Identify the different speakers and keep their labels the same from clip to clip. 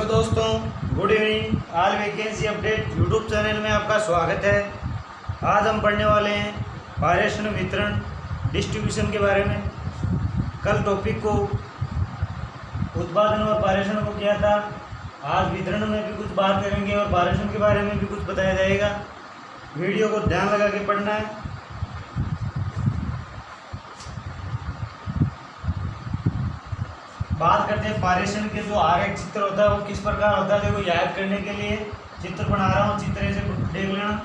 Speaker 1: दोस्तों, good evening. All vacancy update YouTube channel में आपका स्वागत है। आज हम पढ़ने वाले हैं पारेषण वितरण डिस्ट्रीब्यूशन के बारे में। कल टॉपिक को उत्पादन और पारेषण को किया था। आज वितरण में भी कुछ बात करेंगे और पारेषण के बारे में भी कुछ बताया जाएगा। वीडियो को ध्यान लगा के पढ़ना है। बात करते हैं पारेषण के जो आरेख चित्र होता है वो किस प्रकार होता है। देखो, याद करने के लिए चित्र बना रहा हूँ, चित्र ऐसे देख लेना।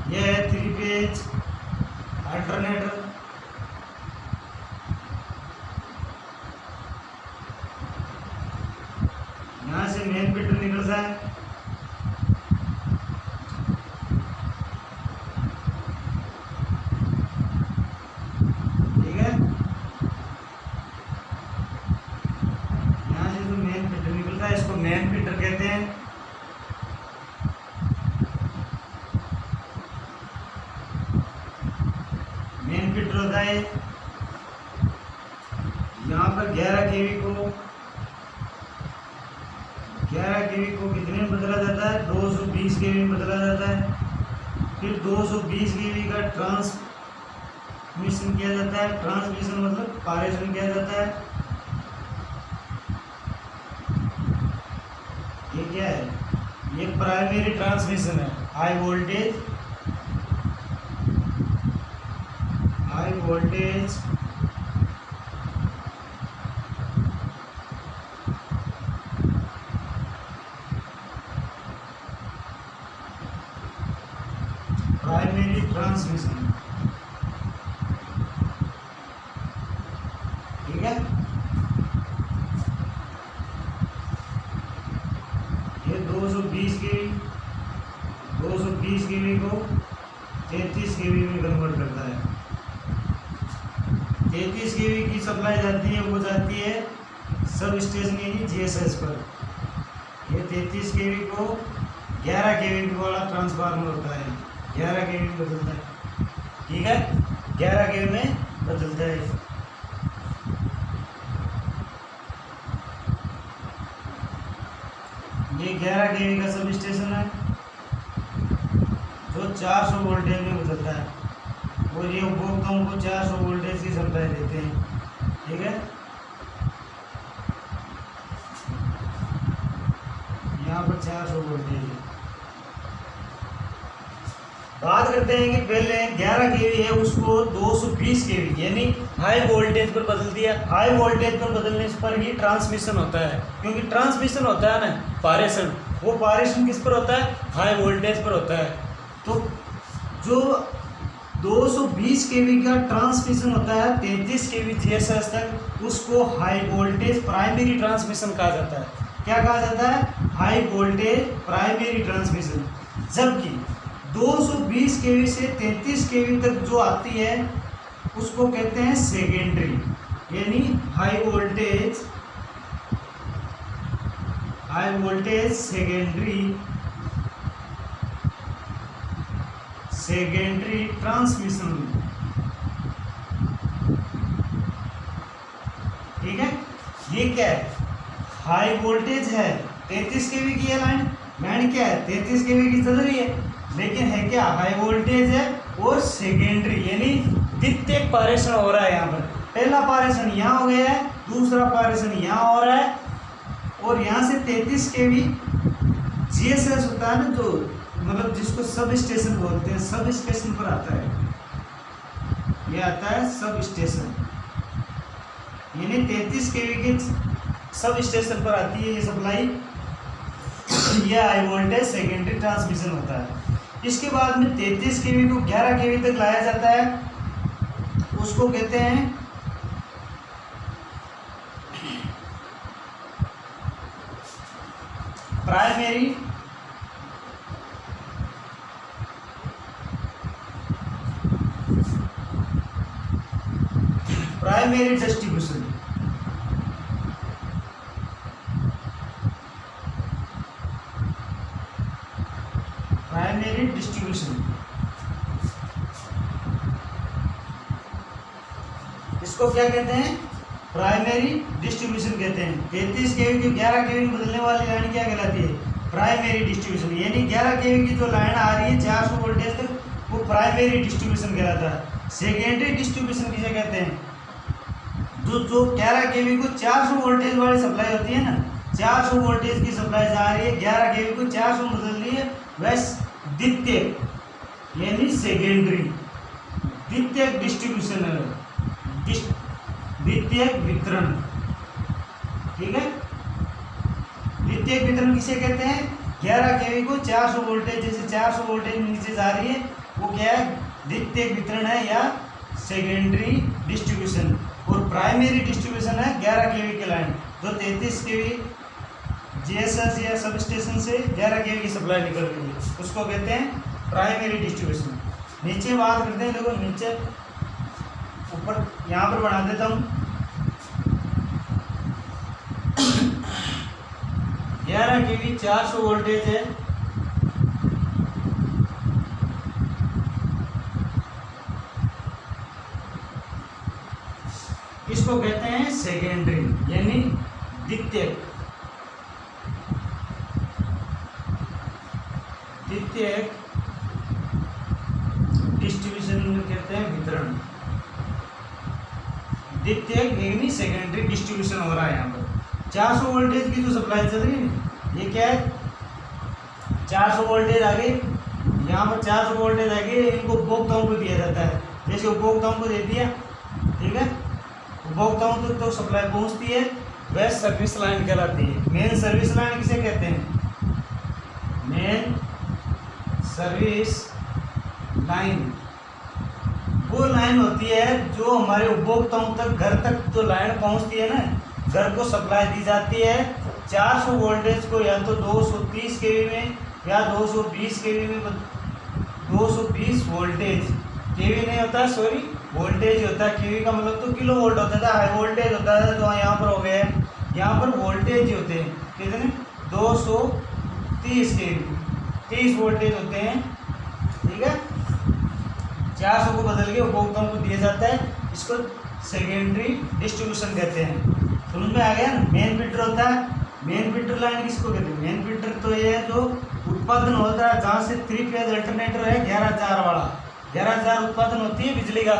Speaker 1: यह है 3 पेज अल्टरनेटर। यहाँ से मेन फिल्टर निकलता है। इसको मेन फीडर कहते हैं। मेन फीडर होता है यहाँ पर 11 केवी को कितने में बदला जाता है? 220 केवी में बदला जाता है। फिर 220 केवी का ट्रांसमिशन किया जाता है। ट्रांसमिशन मतलब पारेषण किया जाता है। ये क्या है? ये प्राइमरी ट्रांसमिशन है। हाई वोल्टेज प्राइमरी ट्रांसमिशन, ठीक है। ये 220 केवी को 33 केवी में कन्वर्ट करता है। 33 केवी की सप्लाई जाती है, वो जाती है सब स्टेशन यानी जीएसएस पर। ये 33 केवी को 11 केवी वाला ट्रांसफार्मर होता है। 11 केवी में बदलता है, ठीक है। 11 केवी में बदलता है। ये 11 केवी का सब स्टेशन है जो 400 वोल्टेज में बदलता है और ये उपभोक्ताओं को 400 वोल्टेज की सप्लाई देते हैं, ठीक है। यहाँ पर 400 वोल्टेज है। बात करते हैं कि पहले 11 केवी है उसको 220 केवी यानी हाई वोल्टेज पर बदल दिया। हाई वोल्टेज पर बदलने पर ही ट्रांसमिशन होता है, क्योंकि ट्रांसमिशन होता है ना पारेषण, वो पारेषण किस पर होता है? हाई वोल्टेज पर होता है। तो जो 220 केवी का ट्रांसमिशन होता है 33 केवी जीएसएस तक, उसको हाई वोल्टेज प्राइमरी ट्रांसमिशन कहा जाता है। क्या कहा जाता है? High voltage primary transmission. जबकि 220 केवी से 33 केवी तक जो आती है उसको कहते हैं सेकेंडरी, यानी हाई वोल्टेज सेकेंडरी ट्रांसमिशन, ठीक है। ये क्या है? हाई वोल्टेज है, 33 केवी की है लाइन क्या है? 33 केवी की चल रही है, लेकिन है क्या? हाई वोल्टेज है और सेकेंडरी यानी द्वितीयक पारेषण हो रहा है। यहाँ पर पहला पारेषण यहाँ हो गया है, दूसरा पारेषण यहाँ हो रहा है, और यहाँ से 33 केवी जीएसएस होता है ना, जो मतलब जिसको सब स्टेशन बोलते हैं, सब स्टेशन पर आता है। ये आता है सब स्टेशन, यानी 33 केवी के सब स्टेशन पर आती है ये सप्लाई। यह हाई वोल्टेज सेकेंडरी ट्रांसमिशन होता है। इसके बाद में 33 केवी को 11 केवी तक लाया जाता है, उसको कहते हैं प्राइमरी डिस्ट्रीब्यूशन। प्राइमरी डिस्ट्रीब्यूशन इसको क्या कहते हैं, प्राइमरी डिस्ट्रीब्यूशन कहते हैं। 33 केवी की 11 केवी में बदलने वाली लाइन क्या कहलाती है, प्राइमरी डिस्ट्रीब्यूशन। यानी 11 केवी की जो लाइन आ रही है 400 वोल्टेज तक, वो प्राइमरी डिस्ट्रीब्यूशन कहलाता है। सेकेंडरी डिस्ट्रीब्यूशन किसे कहते हैं, जो 11 केवी को 400 वोल्टेज वाली सप्लाई होती है ना, 400 वोल्टेज की सप्लाई जा रही है, 11 केवी को 400 में बदल रही है, वह द्वितीयक यानी सेकेंडरी। द्वितीयक डिस्ट्रीब्यूशन है, द्वितीयक वितरण, ठीक है। द्वितीयक वितरण किसे कहते हैं, 11 केवी को 400 वोल्टेज, जैसे 400 वोल्टेज नीचे जा रही है, वो क्या है, द्वितीयक वितरण है या सेकेंडरी डिस्ट्रीब्यूशन। और प्राइमरी डिस्ट्रीब्यूशन है 11 केवी की लाइन, जो 33 केवी जीएसएस या सब स्टेशन से 11 केवी की सप्लाई निकल रही है, उसको कहते हैं प्राइमरी डिस्ट्रीब्यूशन। नीचे बात करते हैं, देखो नीचे ऊपर यहाँ पर बना देता हूँ। 11 केवी 400 वोल्टेज है, इसको कहते हैं सेकेंडरी यानी द्वितीयक। द्वितीयक डिस्ट्रीब्यूशन कहते हैं वितरण। द्वितीयक यानी सेकेंडरी डिस्ट्रीब्यूशन हो रहा है यहाँ पर। 400 वोल्टेज की जो सप्लाई चल रही है, ये क्या है, 400 वोल्टेज आगे, यहाँ पर 400 वोल्टेज आगे इनको उपभोक्ताओं को दिया जाता है। जैसे उपभोक्ताओं को दे दिया, ठीक है, उपभोक्ताओं तक तो सप्लाई पहुँचती है, वह सर्विस लाइन कहलाती है। मेन सर्विस लाइन किसे कहते हैं, मेन सर्विस लाइन वो लाइन होती है जो हमारे उपभोक्ताओं तक, घर तक जो लाइन पहुंचती है ना, घर को सप्लाई दी जाती है। 400 वोल्टेज को या तो 230 केवी में या 220 केवी में, 220 वोल्टेज, केवी नहीं होता, सॉरी वोल्टेज होता है। केवी का मतलब तो किलो वोल्ट होता था, हाई वोल्टेज होता था, जो यहाँ पर हो गया है। यहाँ पर वोल्टेज होते हैं कितने, 230 केवी, 30 वोल्टेज होते हैं, ठीक है। 400 को बदल के उपभोक्ताओं को दिया जाता है, इसको सेकेंडरी डिस्ट्रीब्यूशन कहते हैं। समझ में आ गया ना। मेन फीडर होता है, मेन फीडर लाइन किसको कहते हैं, मेन फीडर तो ये है जो उत्पादन होता है, जहाँ से 3 फेज अल्टरनेटर है 11,000 वाला, 11,000 उत्पादन होती है बिजली का,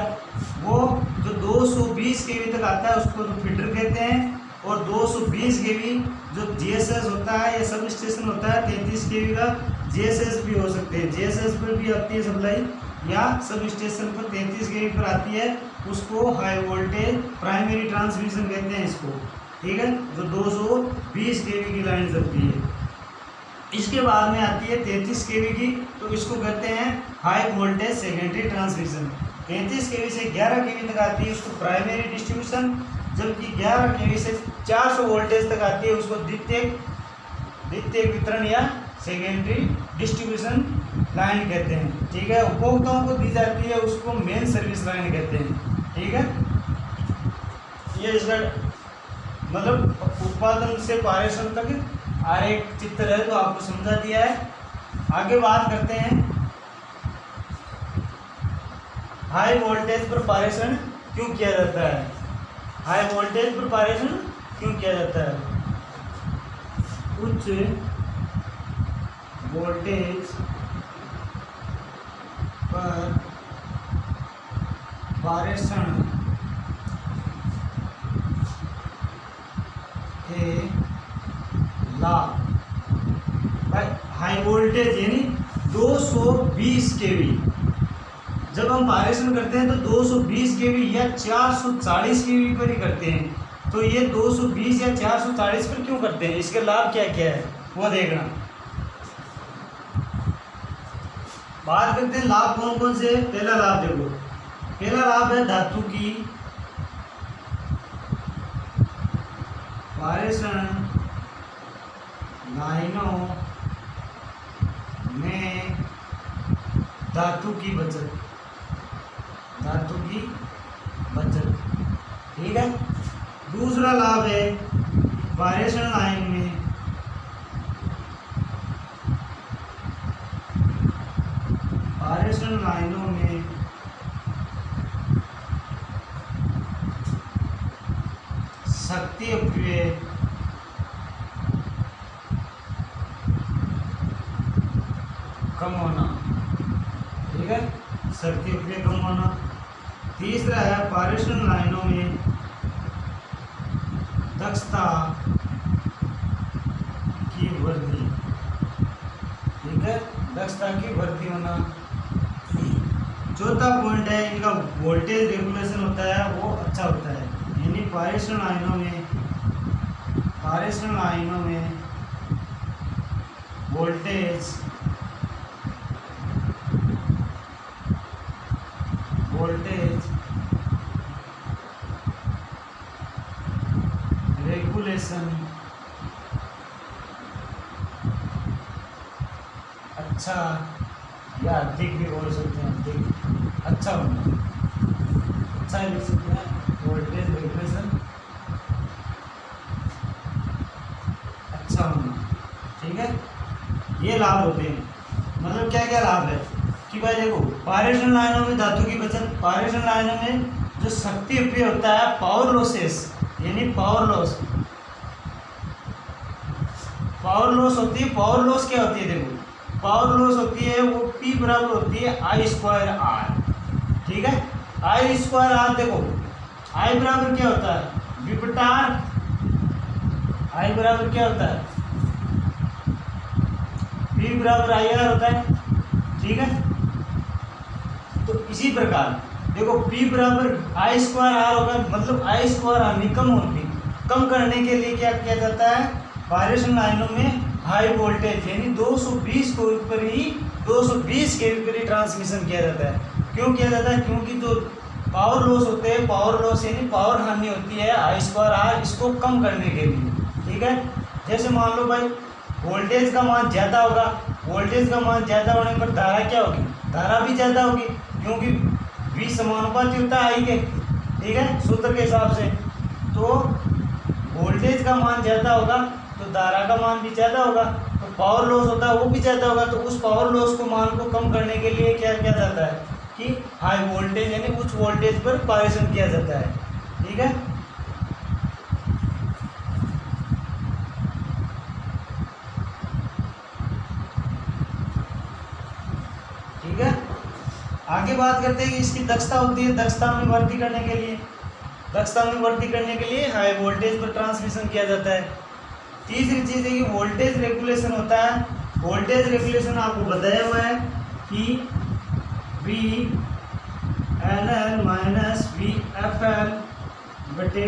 Speaker 1: वो जो 220 केवी तक आता है उसको तो फीडर कहते हैं। और 220 केवी जो जीएसएस होता है या सब स्टेशन होता है 33 केवी का, जीएसएस भी हो सकते हैं, जीएसएस पर भी आती है सप्लाई, या सब स्टेशन पर 33 केवी पर आती है, उसको हाई वोल्टेज प्राइमरी ट्रांसमिशन कहते हैं इसको, ठीक है, जो 220 केवी की लाइन चलती है। इसके बाद में आती है 33 केवी की, तो इसको कहते हैं हाई वोल्टेज सेकेंडरी ट्रांसमिशन। 33 केवी से 11 केवी तक आती है, उसको प्राइमरी डिस्ट्रीब्यूशन, जबकि 11 केवी से 400 वोल्टेज तक आती है, उसको द्वितीयक वितरण या सेकेंडरी डिस्ट्रीब्यूशन लाइन कहते हैं, ठीक है। उपभोक्ताओं को दी जाती है, उसको मेन सर्विस लाइन कहते हैं, ठीक है। ये इसका मतलब उत्पादन से पारेषण तक आरेख चित्र है, तो आपको समझा दिया है। आगे बात करते हैं हाई वोल्टेज पर पारेषण क्यों किया जाता है, हाई वोल्टेज पर पारेषण क्यों किया जाता है। उच्च वोल्टेज पर पारेषण के लाभ, हाई वोल्टेज यानी 220 केवी, जब हम पारेषण करते हैं तो 220 केवी या 440 केवी पर ही करते हैं। तो ये 220 या 440 पर क्यों करते हैं, इसके लाभ क्या क्या है वो देखना। बात करते हैं लाभ कौन कौन से। पहला लाभ देखो, पहला लाभ है धातु की पारेषण लाइनों में धातु की बचत, धातु की बचत, ठीक है। दूसरा लाभ है पारेषण लाइन में पारेषण लाइनों में शक्ति अपव्यय कम होना, ठीक है, शक्ति अपव्यय कम होना। तीसरा है पारेषण लाइनों में दक्षता की वृद्धि, ठीक है, दक्षता की वृद्धि होना। चौथा पॉइंट है इनका वोल्टेज रेगुलेशन होता है वो अच्छा होता है, यानी पारेषण लाइनों में वोल्टेज रेगुलेशन अच्छा या अधिक भी बोल सकते हैं, अधिक अच्छा होना, अच्छा ही लिख सकते हैं, वोल्टेज रेगुलेशन अच्छा होना, ठीक है। ये लाभ होते हैं, मतलब क्या क्या लाभ है कि भाई देखो पारेषण लाइनों में धातु की बचत, पारेषण लाइनों में जो शक्ति अपव्यय होता है पावर लॉसेस, यानी पावर लॉस होती है। पावर लॉस क्या होती है, देखो पावर लॉस होती है वो P बराबर होती है I²R, ठीक है। I²R देखो I बराबर क्या होता है विपटार, I बराबर क्या होता है P बराबर IR होता है, ठीक है। तो इसी प्रकार देखो P बराबर I²R होगा, मतलब I²R कम करने के लिए क्या किया जाता है, पारेषण लाइनों में हाई वोल्टेज यानी 220 के ऊपर ही ट्रांसमिशन किया जाता है। क्यों किया जाता है, क्योंकि जो पावर लॉस होते हैं, पावर लॉस यानी पावर हानि होती है I²R, इसको कम करने के लिए, ठीक है। जैसे मान लो भाई वोल्टेज का मान ज़्यादा होगा, वोल्टेज का मान ज़्यादा होने पर धारा क्या होगी, धारा भी ज़्यादा होगी, क्योंकि V समानुपाती होता है I के, ठीक है, सूत्र के हिसाब से। तो वोल्टेज का मान ज़्यादा होगा तो धारा का मान भी ज़्यादा होगा, तो पावर लॉस होता है वो भी ज़्यादा होगा। तो उस पावर लॉस को मान को कम करने के लिए क्या किया जाता है कि हाई वोल्टेज यानी उच्च वोल्टेज पर पारेषण किया जाता है, ठीक है। ठीक है, आगे बात करते हैं कि इसकी दक्षता होती है, दक्षता में वृद्धि करने के लिए हाई वोल्टेज पर ट्रांसमिशन किया जाता है। तीसरी चीज़ है कि वोल्टेज रेगुलेशन होता है। वोल्टेज रेगुलेशन आपको बताया हुआ है कि VNL माइनस VFL बटे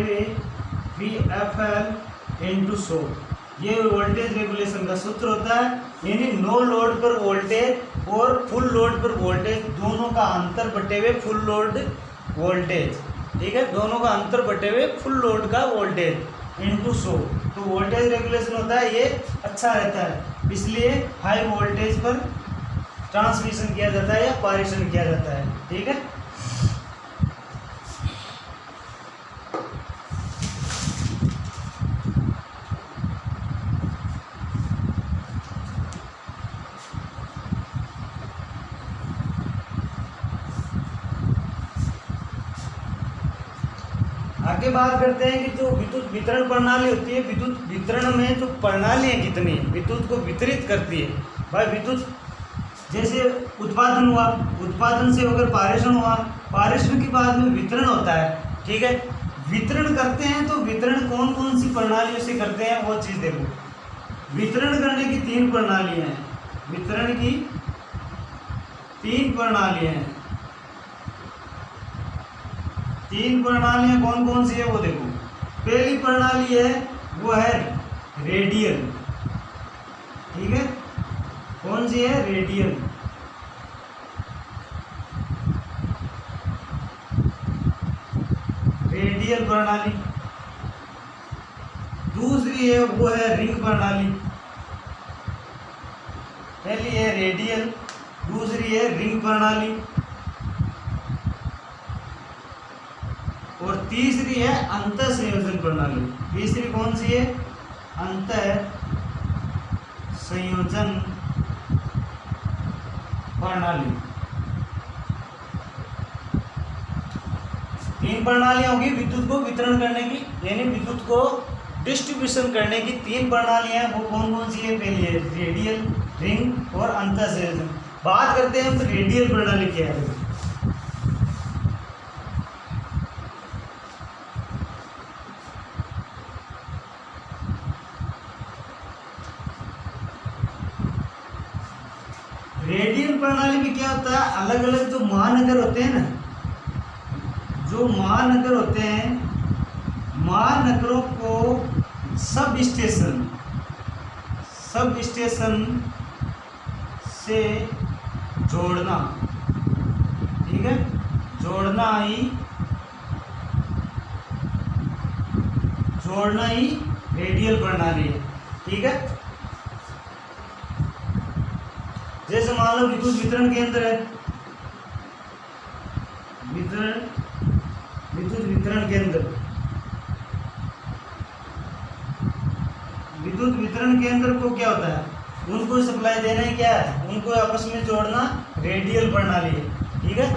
Speaker 1: VFL इंटू 100, ये वोल्टेज रेगुलेशन का सूत्र होता है। यानी नो लोड पर वोल्टेज और फुल लोड पर वोल्टेज दोनों का अंतर बटे हुए फुल लोड वोल्टेज, ठीक है, दोनों का अंतर बटे हुए फुल लोड का वोल्टेज इंटू 100। तो वोल्टेज रेगुलेशन होता है ये अच्छा रहता है, इसलिए हाई वोल्टेज पर ट्रांसमिशन किया जाता है या पारेषण किया जाता है, ठीक है। आगे बात करते हैं कि जो विद्युत वितरण प्रणाली होती है, विद्युत वितरण में जो प्रणालियाँ कितनी है विद्युत को वितरित करती है। भाई विद्युत जैसे उत्पादन हुआ, उत्पादन से होकर पारेषण हुआ, पारेषण के बाद में वितरण होता है, ठीक है। वितरण करते हैं तो वितरण कौन कौन सी प्रणालियों से करते हैं वो चीज़ देखो। वितरण करने की 3 प्रणालियाँ हैं, वितरण की 3 प्रणालियाँ हैं। 3 प्रणालियाँ कौन कौन सी है वो देखो। पहली प्रणाली है वो है रेडियल, ठीक है, कौन सी है, रेडियल। रेडियल प्रणाली। दूसरी है वो है रिंग प्रणाली। पहली है रेडियल, दूसरी है रिंग प्रणाली और तीसरी है अंतर संयोजन प्रणाली। तीसरी कौन सी है, अंतर संयोजन प्रणाली। तीन प्रणालियां होगी विद्युत को वितरण करने की, यानी विद्युत को डिस्ट्रीब्यूशन करने की तीन प्रणालियां। वो कौन कौन सी है? पहली है रेडियल, रिंग और अंतःसंयोजन। बात करते हैं हम रेडियल प्रणाली क्या है। रेडियल प्रणाली में क्या होता है, अलग अलग जो महानगर होते हैं ना, जो महानगर होते हैं, महानगरों को सब स्टेशन से जोड़ना, ठीक है, जोड़ना ही रेडियल प्रणाली है, ठीक है। जैसे मान लो विद्युत वितरण केंद्र है, विद्युत वितरण केंद्र को क्या होता है, उनको सप्लाई देना है, क्या है, उनको आपस में जोड़ना रेडियल प्रणाली है, ठीक है।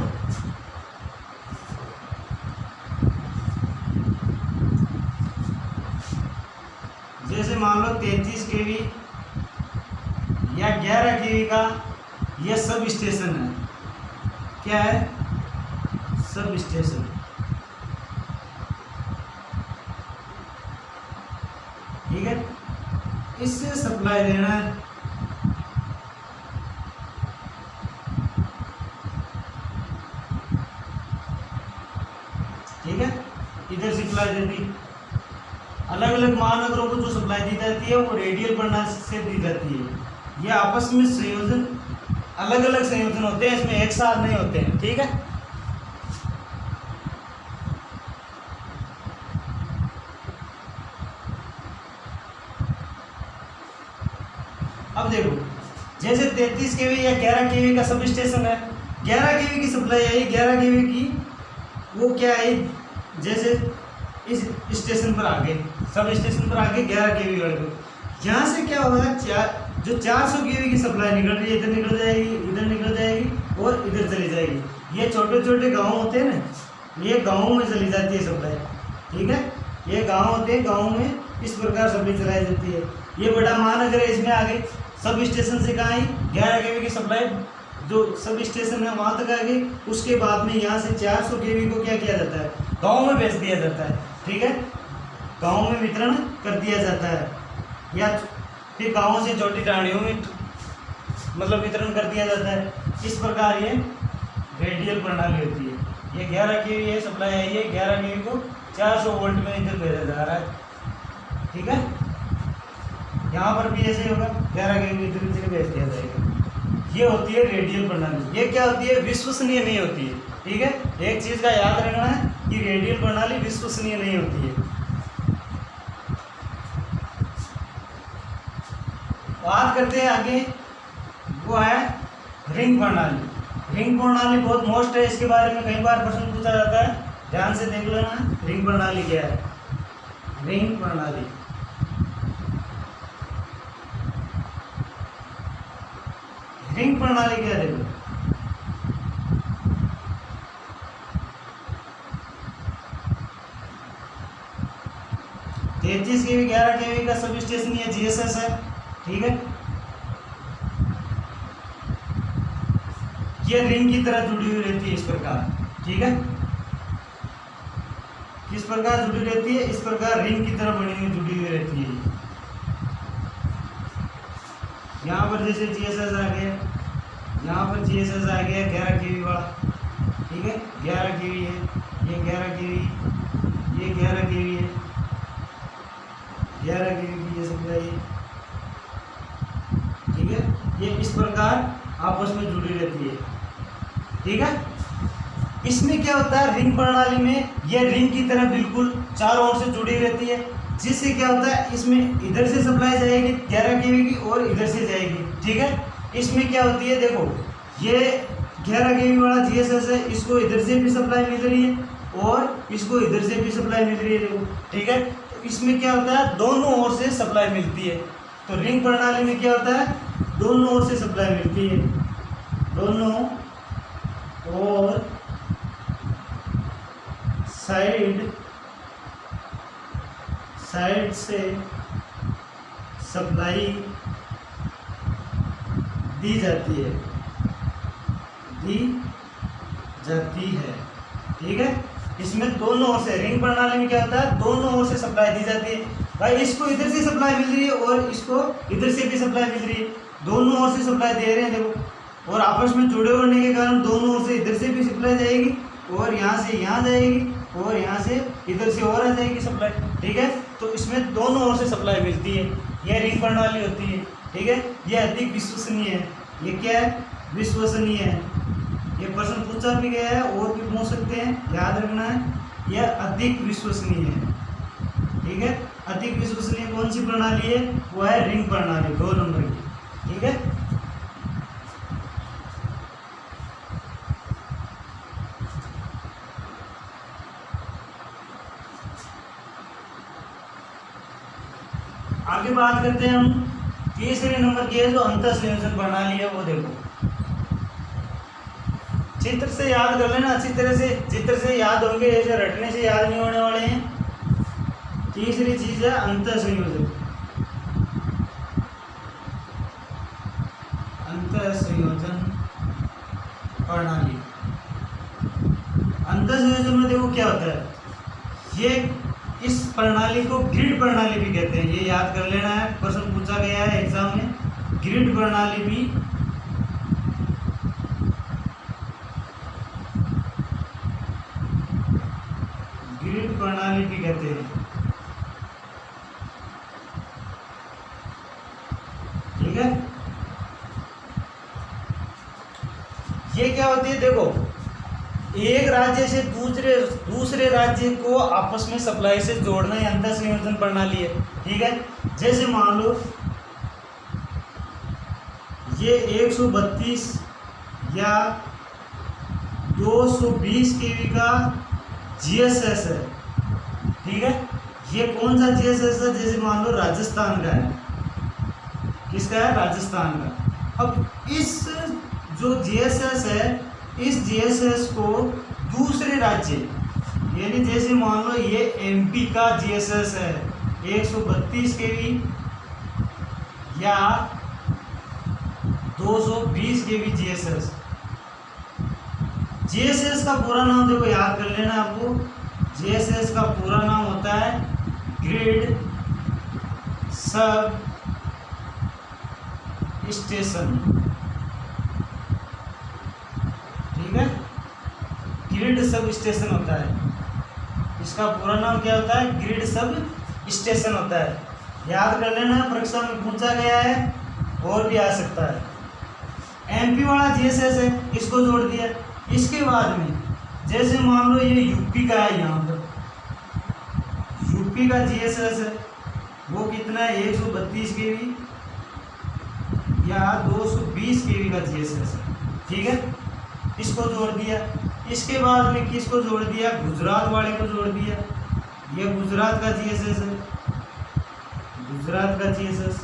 Speaker 1: जैसे मान लो 33 kV या 11 kV का यह सब स्टेशन है, क्या है, सब स्टेशन, ठीक है, इससे सप्लाई देना है, ठीक है, इधर सप्लाई देती। अलग अलग महानगरों को जो सप्लाई दी जाती है वो रेडियल प्रणाली से दी जाती है। ये आपस में संयोजन, अलग अलग संयोजन होते हैं, इसमें एक साथ नहीं होते हैं, ठीक है। अब देखो, जैसे 33 kV या 11 kV का सब स्टेशन है, 11 kV की सप्लाई आई, 11 kV की वो क्या है, जैसे इस स्टेशन पर आगे, सब स्टेशन पर आगे 11 kV वाले को, यहाँ से क्या होगा, जो 400 kV की सप्लाई निकल रही है, इधर निकल जाएगी, इधर निकल जाएगी और इधर चली जाएगी। ये छोटे छोटे गांव होते हैं ना, ये गाँव में चली जाती है सप्लाई, ठीक है, ये गांव होते हैं, गाँव में इस प्रकार सप्लाई चलाई जाती है। ये बड़ा महानगर है, इसमें आगे सब स्टेशन से कहाँ आई, 11 kV की सप्लाई जो सब स्टेशन है वहाँ तक आ गई। उसके बाद में यहाँ से 400 kV को क्या किया जाता है, गाँव में भेज दिया जाता है, ठीक है, गाँव में वितरण कर दिया जाता है, या फिर गाँव से छोटी टाड़ियों में मतलब वितरण कर दिया जाता है। इस प्रकार ये रेडियल प्रणाली होती है। ये 11 kV है, सप्लाई आई है, 11 kV को 400 वोल्ट में इधर भेजा जा रहा है, ठीक है। यहाँ पर भी ऐसे होगा, 11 kV इधर इधर भेज दिया जाएगा। ये होती है रेडियल प्रणाली। ये क्या होती है, विश्वसनीय नहीं होती है, ठीक है। एक चीज़ का याद रखना है कि रेडियल प्रणाली विश्वसनीय नहीं होती है। बात करते हैं आगे, वो है रिंग प्रणाली। रिंग प्रणाली बहुत मोस्ट है, इसके बारे में कई बार प्रश्न पूछा जाता है, ध्यान से देख लेना। रिंग प्रणाली क्या है, रिंग प्रणाली क्या है, देखो, तेतीस kV 11 kV का सब स्टेशन ये GSS है, ठीक है। ये रिंग की तरह जुड़ी हुई रहती है इस प्रकार, ठीक है। किस प्रकार जुड़ी रहती है, इस प्रकार रिंग की तरह बनी हुई जुड़ी हुई रहती है। यहाँ पर जैसे GSS आ गया, यहाँ पर GSS आ गया 11 kV वाला, ठीक है, 11 kV है, ये 11 kV, ये 11 kV है, 11 kV की ये सप्लाई है, ठीक है। ये इस प्रकार आपस में जुड़ी रहती है, ठीक है। इसमें क्या होता है, रिंग प्रणाली में ये रिंग की तरह बिल्कुल चारों ओर से जुड़ी रहती है, जिससे क्या होता है, इसमें इधर से सप्लाई जाएगी 11 kV की और इधर से जाएगी, ठीक है। इसमें क्या होती है, देखो, ये 11 kV वाला GSS है, इसको इधर से भी सप्लाई मिल रही है और इसको इधर से भी सप्लाई मिल रही है, देखो, ठीक है। तो इसमें क्या होता है, दोनों ओर से सप्लाई मिलती है। तो रिंग प्रणाली में क्या होता है, दोनों ओर से सप्लाई मिलती है, दोनों ओर साइड से सप्लाई दी जाती है, ठीक है। इसमें दोनों ओर से, रिंग प्रणाली में क्या होता है, दोनों ओर से सप्लाई दी जाती है। भाई इसको इधर से सप्लाई मिल रही है और इसको इधर से भी सप्लाई मिल रही है, दोनों ओर से सप्लाई दे रहे हैं देखो, और आपस में जुड़े होने के कारण दोनों ओर से इधर से भी सप्लाई जाएगी और यहाँ से यहाँ जाएगी और यहाँ से इधर से और आ जाएगी सप्लाई, ठीक है। तो इसमें दोनों ओर से सप्लाई मिलती है, यह रिंग प्रणाली होती है, ठीक है। यह अधिक विश्वसनीय है। ये क्या है, विश्वसनीय है। ये प्रश्न पूछा भी गया है और भी पूछ सकते हैं, याद रखना है, यह अधिक विश्वसनीय है, ठीक है। अधिक विश्वसनीय कौन सी प्रणाली है, वो है रिंग प्रणाली 2 नंबर की, ठीक है। आगे बात करते हैं हम तीसरे नंबर की है जो अंतर संयोजन प्रणाली है, वो देखो चित्र से याद कर लेना अच्छी तरह से, चित्र से याद होंगे, ऐसे रटने से याद नहीं होने वाले हैं। तीसरी चीज है अंतर संयोजन, अंतर संयोजन प्रणाली। अंतर संयोजन में देखो क्या होता है, ये इस प्रणाली को ग्रिड प्रणाली भी कहते हैं, ये याद कर लेना है, प्रश्न पूछा गया है एग्जाम में। ग्रिड प्रणाली भी कहते हैं, ठीक है। ये क्या होती है, देखो एक राज्य से दूसरे राज्य को आपस में सप्लाई से जोड़ना ही अंतर संयोजन प्रणाली है, ठीक है। जैसे मान लो ये 132 या 220 केवी का जीएसएस है, ठीक है। ये कौन सा जीएसएस है, जैसे मान लो राजस्थान का है, किसका है, राजस्थान का। अब इस जो जीएसएस है, इस जीएसएस को दूसरे राज्य, यानी जैसे मान लो ये एमपी का जीएसएस है 132 केवी या 220 केवी जीएसएस। जीएसएस का पूरा नाम देखो याद कर लेना आपको, जीएसएस का पूरा नाम होता है ग्रिड सब स्टेशन, ठीक है। ग्रिड सब स्टेशन होता है, इसका पूरा नाम क्या होता है, ग्रिड सब स्टेशन होता है, याद कर लेना, परीक्षा में पूछा गया है और भी आ सकता है। एमपी वाला जीएसएस है, इसको जोड़ दिया। इसके बाद में जैसे मान लो ये यूपी का है, यहाँ पर यूपी का जीएसएस है, वो कितना है 132 केवी या 220 केवी का जीएसएस है, ठीक है। इसको जोड़ दिया। इसके बाद में किसको जोड़ दिया, गुजरात वाले को जोड़ दिया, ये गुजरात का जीएसएस है, गुजरात का जीएसएस।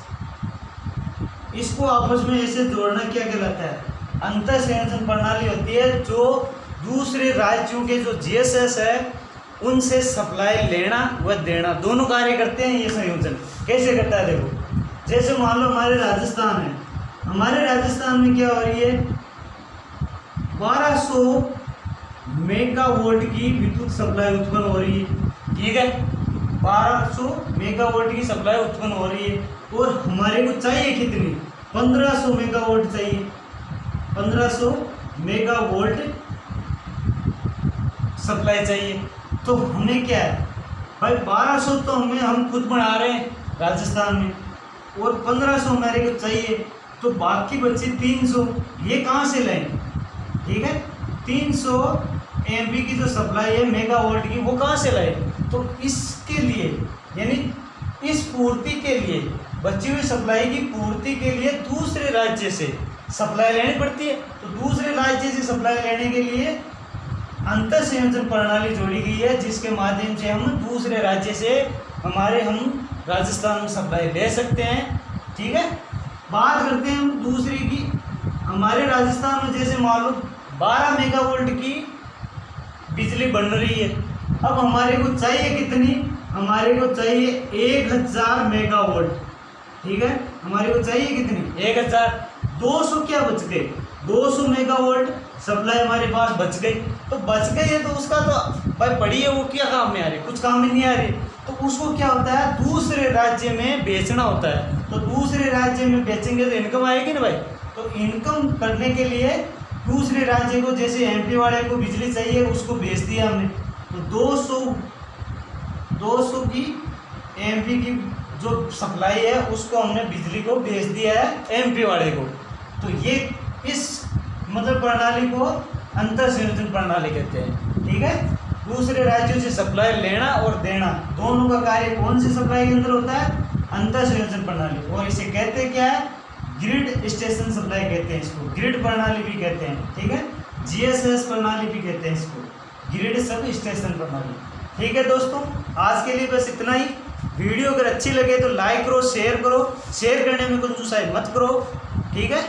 Speaker 1: इसको आपस में ऐसे जोड़ना क्या कहलाता है, अंतर संयोजन प्रणाली होती है, जो दूसरे राज्यों के जो जीएसएस है उनसे सप्लाई लेना व देना दोनों कार्य करते हैं। ये संयोजन कैसे करता है, देखो जैसे मान लो हमारे राजस्थान है, हमारे राजस्थान में क्या हो रही है, 1200 मेगावाट की विद्युत सप्लाई उत्पन्न हो रही है, ठीक है। 1200 मेगावाट की सप्लाई उत्पन्न हो रही है और हमारे को चाहिए कितनी, 1500 मेगावाट चाहिए, 1500 मेगावाट सप्लाई चाहिए। तो हमें क्या है भाई, 1200 तो हम खुद बना रहे हैं राजस्थान में और 1500 हमारे को चाहिए, तो बाकी बची 300, ये कहाँ से लें, ठीक है। 300 एमपी की जो सप्लाई है मेगावाट की, वो कहाँ से लाए, तो इसके लिए यानी इस पूर्ति के लिए, बची हुई सप्लाई की पूर्ति के लिए दूसरे राज्य से सप्लाई लेनी पड़ती है। तो दूसरे राज्य से सप्लाई लेने के लिए अंतर संयोजन प्रणाली जोड़ी गई है, जिसके माध्यम से हम दूसरे राज्य से हम राजस्थान में सप्लाई ले सकते हैं, ठीक है। बात करते हैं हम दूसरी की, हमारे राजस्थान में जैसे मान लो 12 मेगावाट की बिजली बन रही है, अब हमारे को चाहिए कितनी, हमारे को चाहिए 1000 मेगावाट, ठीक है, हमारे को चाहिए कितनी 1200, क्या बच गए 200 मेगावाट सप्लाई हमारे पास बच गई। तो बच गई है तो उसका तो भाई पड़ी है, वो क्या काम में आ रही, कुछ काम में नहीं आ रही, तो उसको क्या होता है दूसरे राज्य में बेचना होता है। तो दूसरे राज्य में बेचेंगे तो इनकम आएगी ना भाई। तो इनकम करने के लिए दूसरे राज्य को, जैसे एमपी वाले को बिजली चाहिए उसको बेच दिया हमने, तो 200 की एमपी की जो सप्लाई है उसको हमने बिजली को बेच दिया है एमपी वाले को। तो ये इस मतलब प्रणाली को अंतर संयोजन प्रणाली कहते हैं, ठीक है। दूसरे राज्यों से सप्लाई लेना और देना दोनों का कार्य कौन सी सप्लाई के अंदर होता है, अंतर संयोजन प्रणाली। और इसे कहते हैं क्या है, ग्रिड स्टेशन सप्लाई कहते हैं, इसको ग्रिड प्रणाली भी कहते हैं, ठीक है। जीएसएस प्रणाली भी कहते हैं इसको, ग्रिड सब स्टेशन प्रणाली, ठीक है। दोस्तों आज के लिए बस इतना ही। वीडियो अगर अच्छी लगे तो लाइक करो, शेयर करो, शेयर करने में कंजूसाई मत करो, ठीक है।